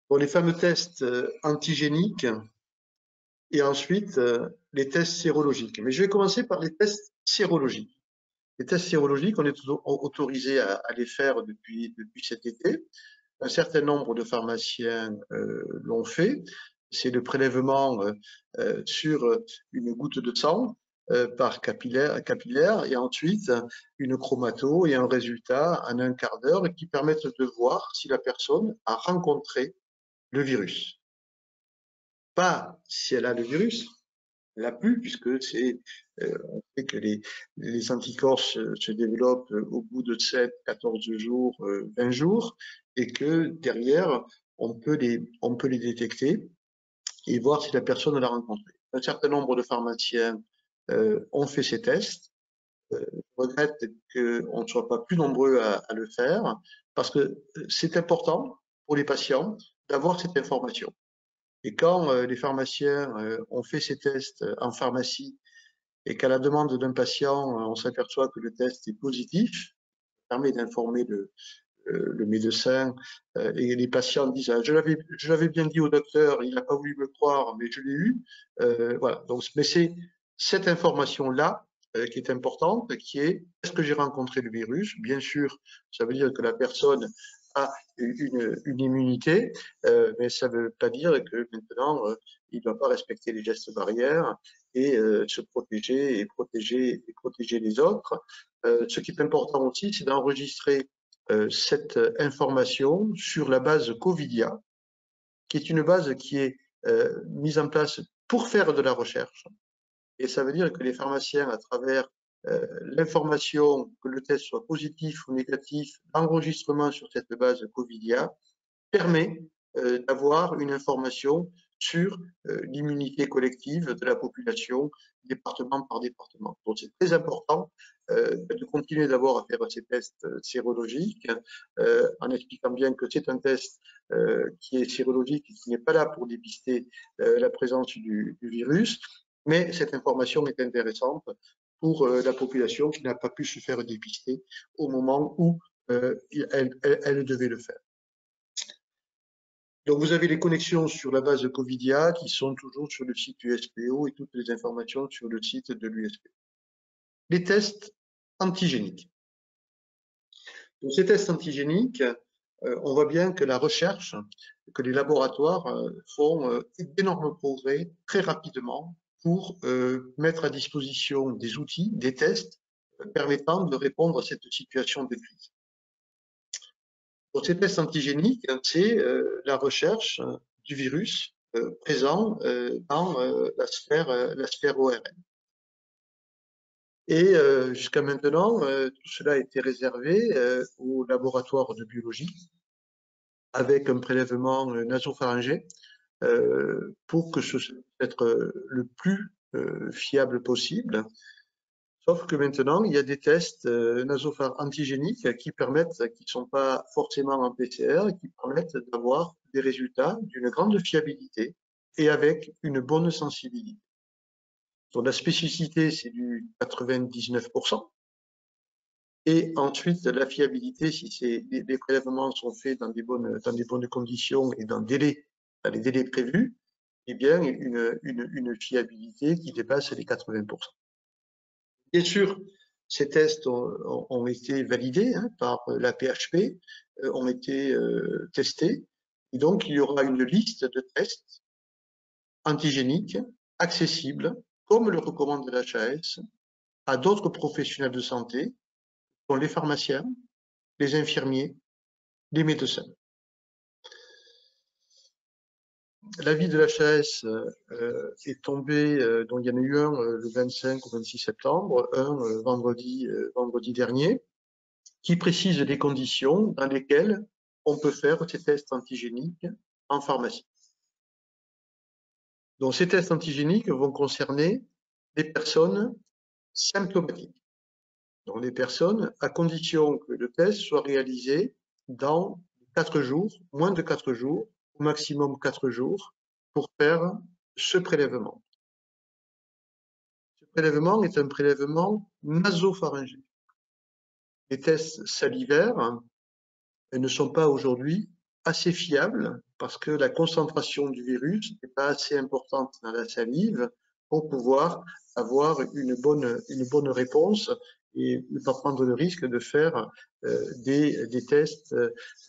Bon, les fameux tests antigéniques et ensuite les tests sérologiques. Mais je vais commencer par les tests sérologiques. Les tests sérologiques, on est autorisé à les faire depuis cet été. Un certain nombre de pharmaciens l'ont fait. C'est le prélèvement sur une goutte de sang par capillaire et ensuite une chromato et un résultat en un quart d'heure qui permettent de voir si la personne a rencontré le virus. Pas si elle a le virus, elle l'a plus, puisque on sait que les anticorps se développent au bout de 7, 14 jours, 20 jours, et que derrière, on peut les détecter et voir si la personne l'a rencontré. Un certain nombre de pharmaciens ont fait ces tests. Je regrette qu'on ne soit pas plus nombreux à le faire, parce que c'est important pour les patients d'avoir cette information. Et quand les pharmaciens ont fait ces tests en pharmacie et qu'à la demande d'un patient, on s'aperçoit que le test est positif, ça permet d'informer le médecin et les patients disent ah, je l'avais bien dit au docteur, il n'a pas voulu me croire, mais je l'ai eu. Voilà. Donc, mais c'est cette information-là qui est importante, qui est est-ce que j'ai rencontré le virus? Bien sûr, ça veut dire que la personne a une immunité, mais ça ne veut pas dire que maintenant il ne doit pas respecter les gestes barrières et se protéger et protéger les autres. Ce qui est important aussi, c'est d'enregistrer cette information sur la base Covidia, qui est une base qui est mise en place pour faire de la recherche. Et ça veut dire que les pharmaciens, à travers l'information, que le test soit positif ou négatif, l'enregistrement sur cette base Covidia, permet d'avoir une information sur l'immunité collective de la population, département par département. Donc c'est très important de continuer d'abord à faire ces tests sérologiques, en expliquant bien que c'est un test qui est sérologique et qui n'est pas là pour dépister la présence du virus, mais cette information est intéressante pour la population qui n'a pas pu se faire dépister au moment où elle devait le faire. Donc, vous avez les connexions sur la base de Covidia qui sont toujours sur le site USPO et toutes les informations sur le site de l'USPO. Les tests antigéniques. Pour ces tests antigéniques, on voit bien que la recherche, que les laboratoires font d'énormes progrès très rapidement pour mettre à disposition des outils, des tests permettant de répondre à cette situation de crise. Pour ces tests antigéniques, c'est la recherche du virus présent dans la sphère ORL. Et jusqu'à maintenant, tout cela a été réservé aux laboratoires de biologie avec un prélèvement nasopharyngé pour que ce soit être le plus fiable possible. Sauf que maintenant, il y a des tests nasopharyngés antigéniques qui permettent, qui ne sont pas forcément en PCR, qui permettent d'avoir des résultats d'une grande fiabilité et avec une bonne sensibilité. Donc la spécificité, c'est du 99%. Et ensuite, la fiabilité, si les prélèvements sont faits dans des bonnes conditions et dans les délais prévus, eh bien, une fiabilité qui dépasse les 80%. Bien sûr, ces tests ont été validés par la PHP, ont été testés, et donc il y aura une liste de tests antigéniques accessibles, comme le recommande l'HAS, à d'autres professionnels de santé, dont les pharmaciens, les infirmiers, les médecins. L'avis de l'HAS est tombé, donc il y en a eu un le 25 ou 26 septembre, un vendredi dernier, qui précise les conditions dans lesquelles on peut faire ces tests antigéniques en pharmacie. Donc ces tests antigéniques vont concerner les personnes symptomatiques. Donc les personnes, à condition que le test soit réalisé dans 4 jours, moins de 4 jours, au maximum 4 jours, pour faire ce prélèvement. Ce prélèvement est un prélèvement nasopharyngé. Les tests salivaires ne sont pas aujourd'hui assez fiable parce que la concentration du virus n'est pas assez importante dans la salive pour pouvoir avoir une bonne réponse et ne pas prendre le risque de faire des tests,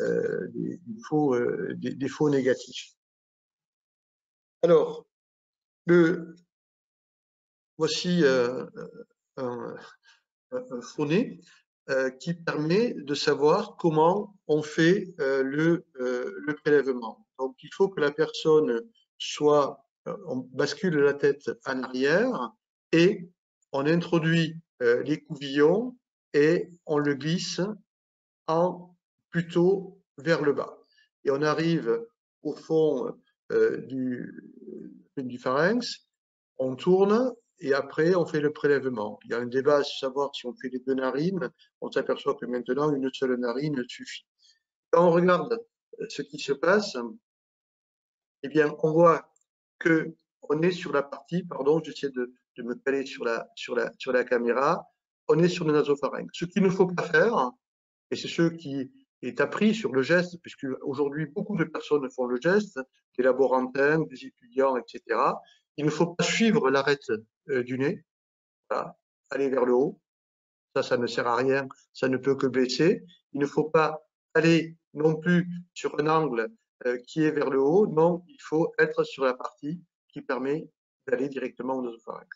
des faux négatifs. Alors, voici un phoné qui permet de savoir comment on fait le prélèvement. Donc, il faut que la personne on bascule la tête en arrière et on introduit les couvillons et on le glisse plutôt vers le bas. Et on arrive au fond du pharynx, on tourne et après on fait le prélèvement. Il y a un débat à savoir si on fait les deux narines. On s'aperçoit que maintenant une seule narine suffit. Quand on regarde ce qui se passe, eh bien on voit que on est sur la partie, pardon, j'essaie de me caler sur la caméra, on est sur le nasopharynx. Ce qu'il ne faut pas faire, et c'est ce qui est appris sur le geste, puisque aujourd'hui beaucoup de personnes font le geste, des laborantins, des étudiants, etc. Il ne faut pas suivre l'arête du nez, voilà, aller vers le haut, ça ne sert à rien, ça ne peut que blesser. Il ne faut pas aller non plus sur un angle qui est vers le haut, non, il faut être sur la partie qui permet d'aller directement au nasopharynx.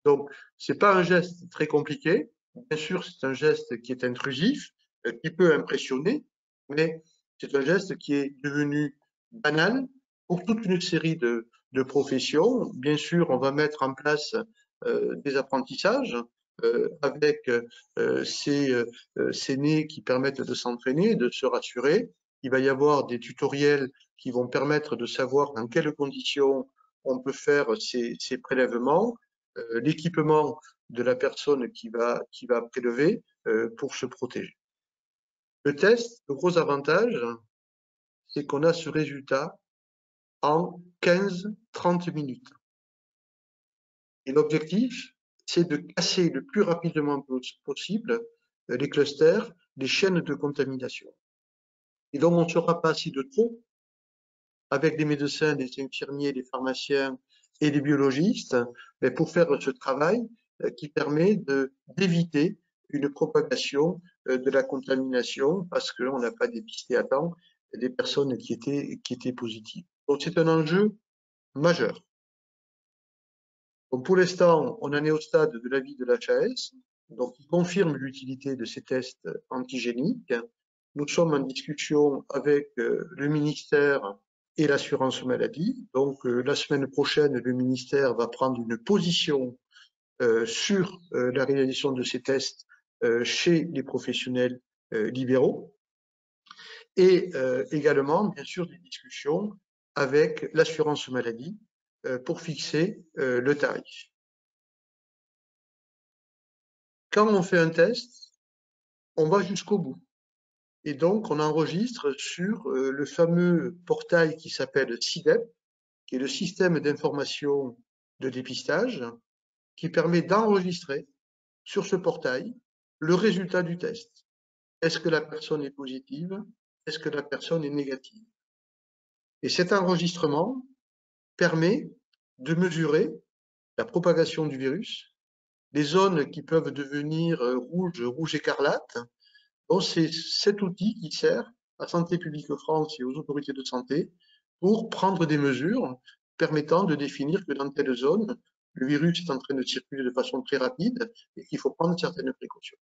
Donc, c'est pas un geste très compliqué. Bien sûr, c'est un geste qui est intrusif, qui peut impressionner, mais c'est un geste qui est devenu banal pour toute une série de professions. Bien sûr, on va mettre en place des apprentissages avec ces nez qui permettent de s'entraîner, de se rassurer. Il va y avoir des tutoriels qui vont permettre de savoir dans quelles conditions on peut faire ces prélèvements, l'équipement de la personne qui va prélever pour se protéger. Le test, le gros avantage, c'est qu'on a ce résultat en 15-30 minutes. Et l'objectif, c'est de casser le plus rapidement possible les clusters, les chaînes de contamination. Et donc, on ne sera pas assis de trop avec les médecins, les infirmiers, les pharmaciens et les biologistes, mais pour faire ce travail qui permet d'éviter une propagation de la contamination parce qu'on n'a pas dépisté à temps des personnes qui étaient positives. Donc c'est un enjeu majeur. Donc pour l'instant, on en est au stade de l'avis de l'HAS, donc il confirme l'utilité de ces tests antigéniques. Nous sommes en discussion avec le ministère et l'assurance maladie. Donc la semaine prochaine, le ministère va prendre une position sur la réalisation de ces tests chez les professionnels libéraux et également, bien sûr, des discussions avec l'assurance maladie pour fixer le tarif. Quand on fait un test, on va jusqu'au bout. Et donc, on enregistre sur le fameux portail qui s'appelle SIDEP, qui est le système d'information de dépistage, qui permet d'enregistrer sur ce portail le résultat du test. Est-ce que la personne est positive? Est-ce que la personne est négative? Et cet enregistrement permet de mesurer la propagation du virus, les zones qui peuvent devenir rouge écarlate. Donc, c'est cet outil qui sert à Santé publique France et aux autorités de santé pour prendre des mesures permettant de définir que dans telle zone, le virus est en train de circuler de façon très rapide et qu'il faut prendre certaines précautions.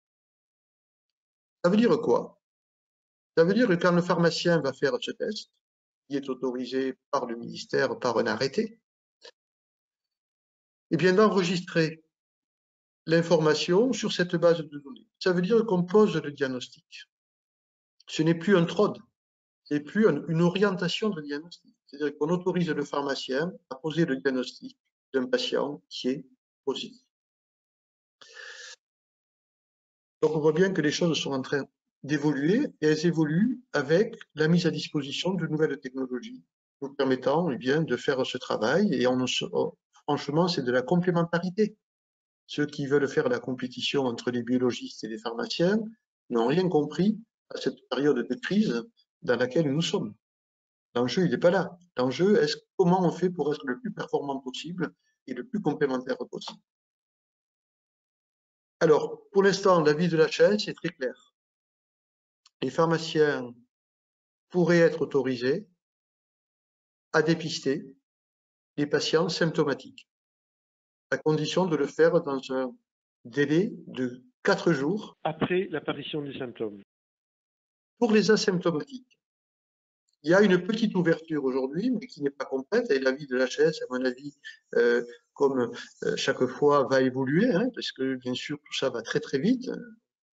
Ça veut dire quoi? Ça veut dire que quand le pharmacien va faire ce test, qui est autorisé par le ministère par un arrêté, eh bien d'enregistrer l'information sur cette base de données. Ça veut dire qu'on pose le diagnostic. Ce n'est plus un TROD, ce n'est plus une orientation de diagnostic. C'est-à-dire qu'on autorise le pharmacien à poser le diagnostic d'un patient qui est positif. Donc on voit bien que les choses sont en train d'évoluer et elles évoluent avec la mise à disposition de nouvelles technologies nous permettant bien, de faire ce travail et franchement c'est de la complémentarité. Ceux qui veulent faire la compétition entre les biologistes et les pharmaciens n'ont rien compris à cette période de crise dans laquelle nous sommes. L'enjeu, il n'est pas là. L'enjeu, est comment on fait pour être le plus performant possible et le plus complémentaire possible. Alors, pour l'instant, l'avis de la chaîne, est très clair. Les pharmaciens pourraient être autorisés à dépister les patients symptomatiques, à condition de le faire dans un délai de 4 jours. Après l'apparition des symptômes. Pour les asymptomatiques, il y a une petite ouverture aujourd'hui, mais qui n'est pas complète, et l'avis de l'HS, à mon avis, comme chaque fois, va évoluer, hein, parce que bien sûr, tout ça va très très vite.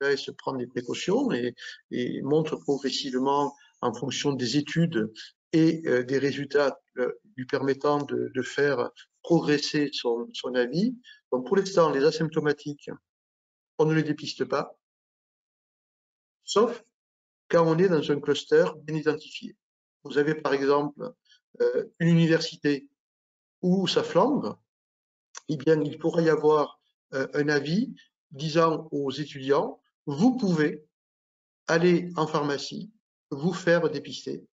Il se prendre des précautions et montre progressivement, en fonction des études et des résultats lui permettant de faire progresser son avis. Donc pour l'instant, les asymptomatiques, on ne les dépiste pas, sauf quand on est dans un cluster bien identifié. Vous avez par exemple une université où ça flambe, eh bien il pourrait y avoir un avis disant aux étudiants, vous pouvez aller en pharmacie, vous faire dépister,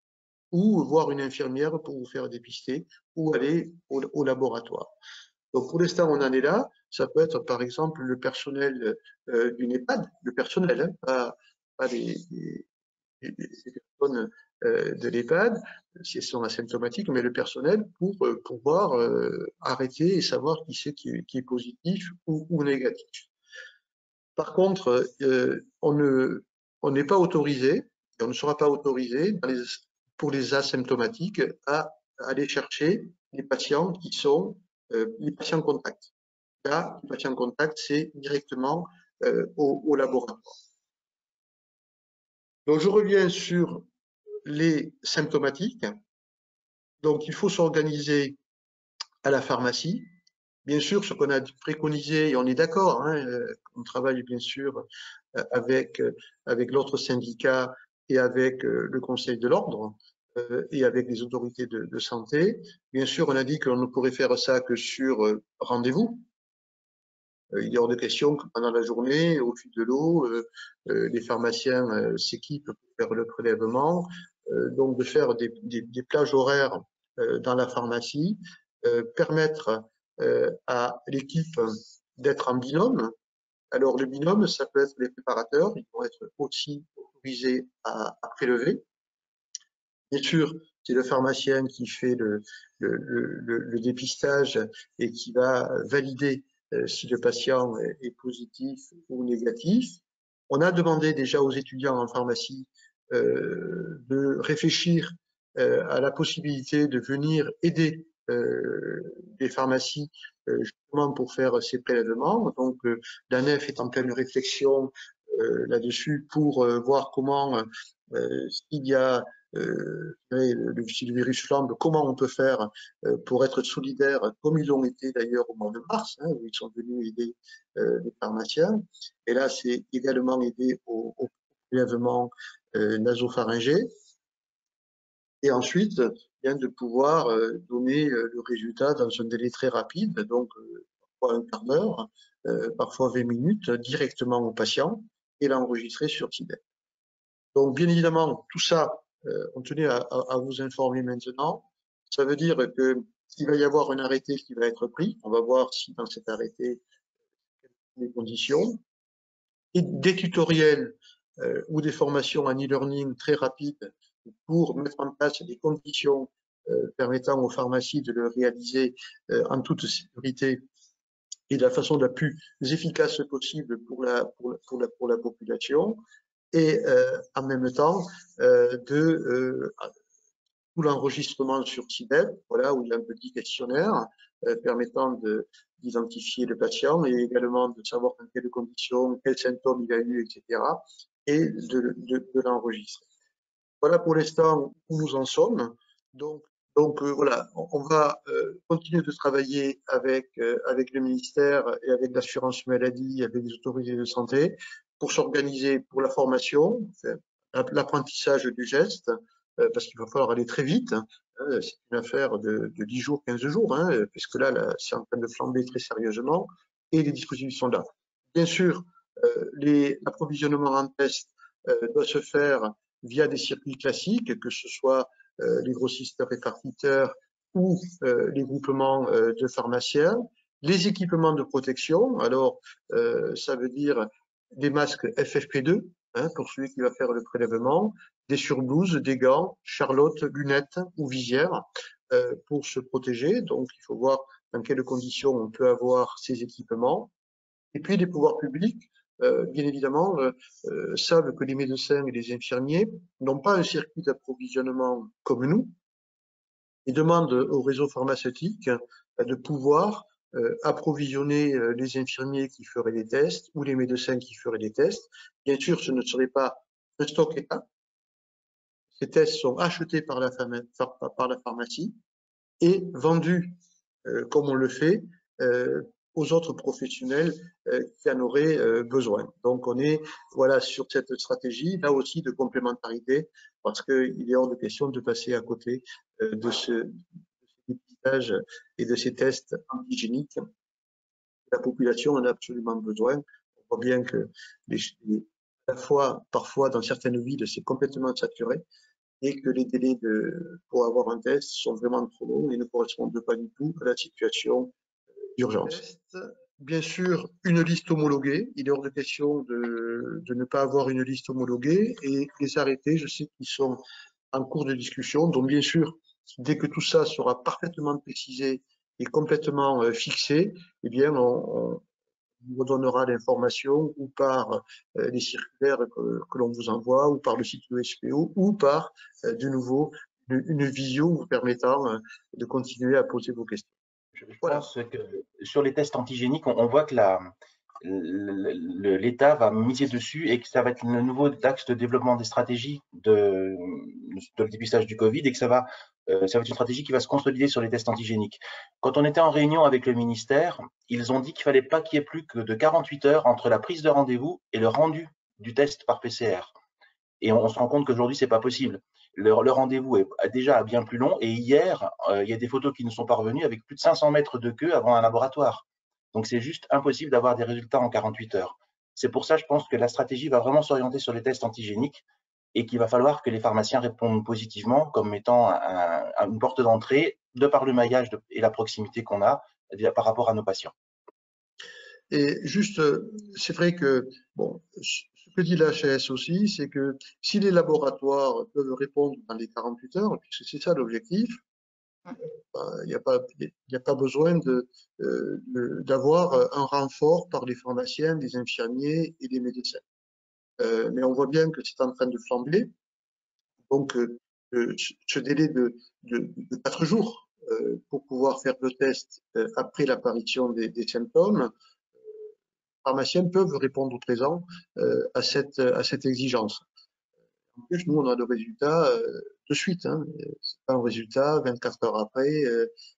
ou voir une infirmière pour vous faire dépister, ou aller au laboratoire. Donc pour l'instant, on en est là. Ça peut être par exemple le personnel d'une EHPAD, le personnel, hein, pas les personnes de l'EHPAD, si elles sont asymptomatiques, mais le personnel pour pouvoir arrêter et savoir qui c'est qui est positif ou négatif. Par contre, on n'est pas autorisé, et on ne sera pas autorisé pour les asymptomatiques à aller chercher les patients qui sont les patients contacts. Là, les patients contacts, c'est directement au laboratoire. Donc, je reviens sur les symptomatiques. Donc, il faut s'organiser à la pharmacie. Bien sûr, ce qu'on a préconisé, et on est d'accord, hein, on travaille bien sûr avec l'autre syndicat et avec le Conseil de l'ordre et avec les autorités de santé. Bien sûr, on a dit qu'on ne pourrait faire ça que sur rendez-vous. Il est hors de question que pendant la journée, au fil de l'eau, les pharmaciens s'équipent pour faire le prélèvement. Donc, de faire des plages horaires dans la pharmacie, permettre à l'équipe d'être en binôme. Alors, le binôme, ça peut être les préparateurs, ils vont être aussi autorisés à prélever. Bien sûr, c'est le pharmacien qui fait le dépistage et qui va valider si le patient est positif ou négatif. On a demandé déjà aux étudiants en pharmacie de réfléchir à la possibilité de venir aider les pharmacies justement pour faire ces prélèvements. Donc, la NEF est en pleine réflexion là-dessus pour voir comment, s'il y a si le virus flambe, comment on peut faire pour être solidaire, comme ils l'ont été d'ailleurs au mois de mars, hein, où ils sont venus aider les pharmaciens. Et là, c'est également aider au prélèvement nasopharyngé. Et ensuite, bien de pouvoir donner le résultat dans un délai très rapide, donc parfois un quart d'heure, parfois 20 minutes, directement au patient et l'enregistrer sur Tibet. Donc, bien évidemment, tout ça, on tenait à vous informer maintenant. Ça veut dire qu'il va y avoir un arrêté qui va être pris. On va voir si dans cet arrêté, les conditions. Et des tutoriels ou des formations en e-learning très rapides pour mettre en place des conditions permettant aux pharmacies de le réaliser en toute sécurité et de la façon la plus efficace possible pour la population. Et en même temps tout l'enregistrement sur Tibet, voilà, où il y a un petit questionnaire permettant d'identifier le patient et également de savoir dans quelles conditions, quels symptômes il a eu, etc. et de l'enregistrer. Voilà pour l'instant où nous en sommes. Donc voilà, on va continuer de travailler avec le ministère et avec l'assurance maladie, avec les autorités de santé, pour s'organiser pour la formation, l'apprentissage du geste, parce qu'il va falloir aller très vite. Hein, c'est une affaire de 10 jours, 15 jours, hein, puisque là c'est en train de flamber très sérieusement, et les dispositifs sont là. Bien sûr, l'approvisionnement en tests doit se faire via des circuits classiques, que ce soit les grossistes répartiteurs ou les groupements de pharmaciens, les équipements de protection. Alors, ça veut dire des masques FFP2, hein, pour celui qui va faire le prélèvement, des surblouses, des gants, charlottes, lunettes ou visières pour se protéger. Donc, il faut voir dans quelles conditions on peut avoir ces équipements. Et puis, les pouvoirs publics, bien évidemment, savent que les médecins et les infirmiers n'ont pas un circuit d'approvisionnement comme nous et demandent au réseau pharmaceutique de pouvoir approvisionner les infirmiers qui feraient des tests ou les médecins qui feraient des tests. Bien sûr, ce ne serait pas un stock État. Ces tests sont achetés par la pharmacie et vendus comme on le fait aux autres professionnels qui en auraient besoin. Donc on est voilà sur cette stratégie là aussi de complémentarité parce qu'il est hors de question de passer à côté de ce dépistage et de ces tests antigéniques. La population en a absolument besoin. On voit bien que à la fois, parfois dans certaines villes, c'est complètement saturé et que les délais pour avoir un test sont vraiment trop longs et ne correspondent pas du tout à la situation d'urgence. Bien sûr, une liste homologuée. Il est hors de question de ne pas avoir une liste homologuée et les arrêtés, je sais qu'ils sont en cours de discussion. Donc, bien sûr, dès que tout ça sera parfaitement précisé et complètement fixé, eh bien, on vous donnera l'information ou par les circulaires que l'on vous envoie ou par le site de SPO ou par, de nouveau, une visio vous permettant de continuer à poser vos questions. Je pense que sur les tests antigéniques, on voit que l'État va miser dessus et que ça va être le nouveau axe de développement des stratégies de dépistage du Covid et que ça va être une stratégie qui va se consolider sur les tests antigéniques. Quand on était en réunion avec le ministère, ils ont dit qu'il fallait pas qu'il y ait plus que de 48 heures entre la prise de rendez-vous et le rendu du test par PCR. Et on se rend compte qu'aujourd'hui, c'est pas possible. Le rendez-vous est déjà bien plus long. Et hier, il y a des photos qui nous sont parvenues avec plus de 500 mètres de queue avant un laboratoire. Donc, c'est juste impossible d'avoir des résultats en 48 heures. C'est pour ça, je pense que la stratégie va vraiment s'orienter sur les tests antigéniques et qu'il va falloir que les pharmaciens répondent positivement comme étant une porte d'entrée de par le maillage et la proximité qu'on a par rapport à nos patients. Et juste, c'est vrai que, bon, ce que dit l'HAS aussi, c'est que si les laboratoires peuvent répondre dans les 48 heures, puisque c'est ça l'objectif, il n'y a pas besoin d'avoir un renfort par les pharmaciens, les infirmiers et les médecins. Mais on voit bien que c'est en train de flamber. Donc, ce délai de 4 jours pour pouvoir faire le test après l'apparition des symptômes, les pharmaciens peuvent répondre présent à cette exigence. En plus, nous, on a le résultat de suite. Hein. C'est pas un résultat 24 heures après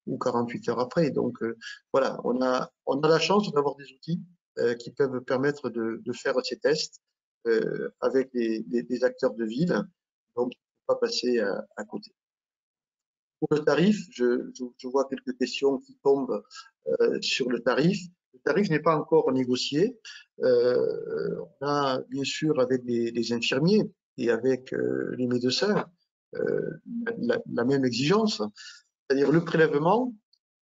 ou 48 heures après. Donc, voilà, on a la chance d'avoir des outils qui peuvent permettre de faire ces tests avec des acteurs de ville. Donc, il ne faut pas passer à côté. Pour le tarif, je vois quelques questions qui tombent sur le tarif. Le tarif n'est pas encore négocié. On a bien sûr avec les infirmiers et avec les médecins la même exigence. C'est-à-dire le prélèvement,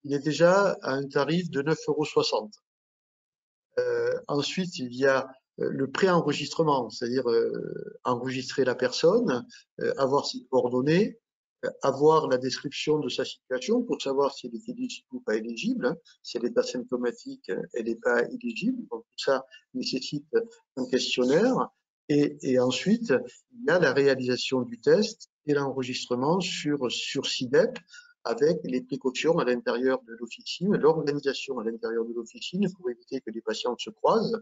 il est déjà à un tarif de 9,60 €. Ensuite, il y a le pré-enregistrement, c'est-à-dire enregistrer la personne, avoir ses coordonnées, avoir la description de sa situation pour savoir si elle est éligible ou pas éligible. Hein. Si elle est asymptomatique, elle n'est pas éligible. Donc tout ça nécessite un questionnaire. Et ensuite, il y a la réalisation du test et l'enregistrement sur SIDEP avec les précautions à l'intérieur de l'officine, l'organisation à l'intérieur de l'officine pour éviter que les patients se croisent.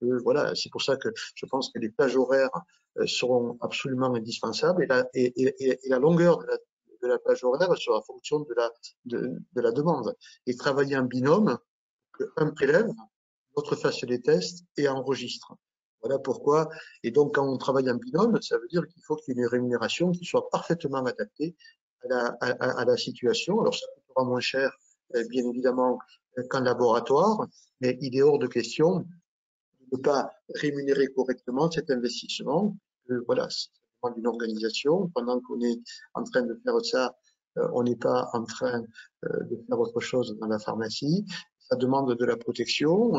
Voilà, c'est pour ça que je pense que les plages horaires seront absolument indispensables et la longueur de la plage horaire sera fonction de la demande. Et travailler en binôme, qu'un prélève, l'autre fasse les tests et enregistre. Voilà pourquoi. Et donc, quand on travaille en binôme, ça veut dire qu'il faut qu'il y ait une rémunération qui soit parfaitement adaptée à la situation. Alors, ça coûtera moins cher, bien évidemment, qu'un laboratoire, mais il est hors de question de ne pas rémunérer correctement cet investissement. Voilà, d'une organisation. Pendant qu'on est en train de faire ça, on n'est pas en train de faire autre chose dans la pharmacie. Ça demande de la protection,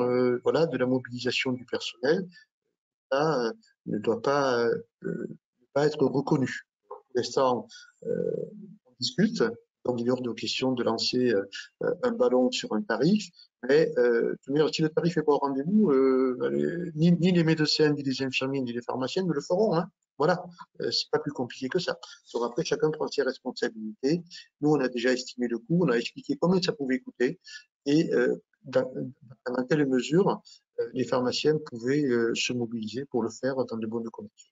voilà, de la mobilisation du personnel. Ça ne doit pas être reconnu. Pour l'instant, on discute, donc il est hors de question de lancer un ballon sur un tarif, mais si le tarif n'est pas au rendez-vous, ni les médecins, ni les infirmiers, ni les pharmaciens ne le feront. Hein. Voilà, c'est pas plus compliqué que ça. Donc après, chacun prend ses responsabilités. Nous, on a déjà estimé le coût, on a expliqué combien ça pouvait coûter et dans quelle mesure les pharmaciens pouvaient se mobiliser pour le faire dans de bonnes conditions.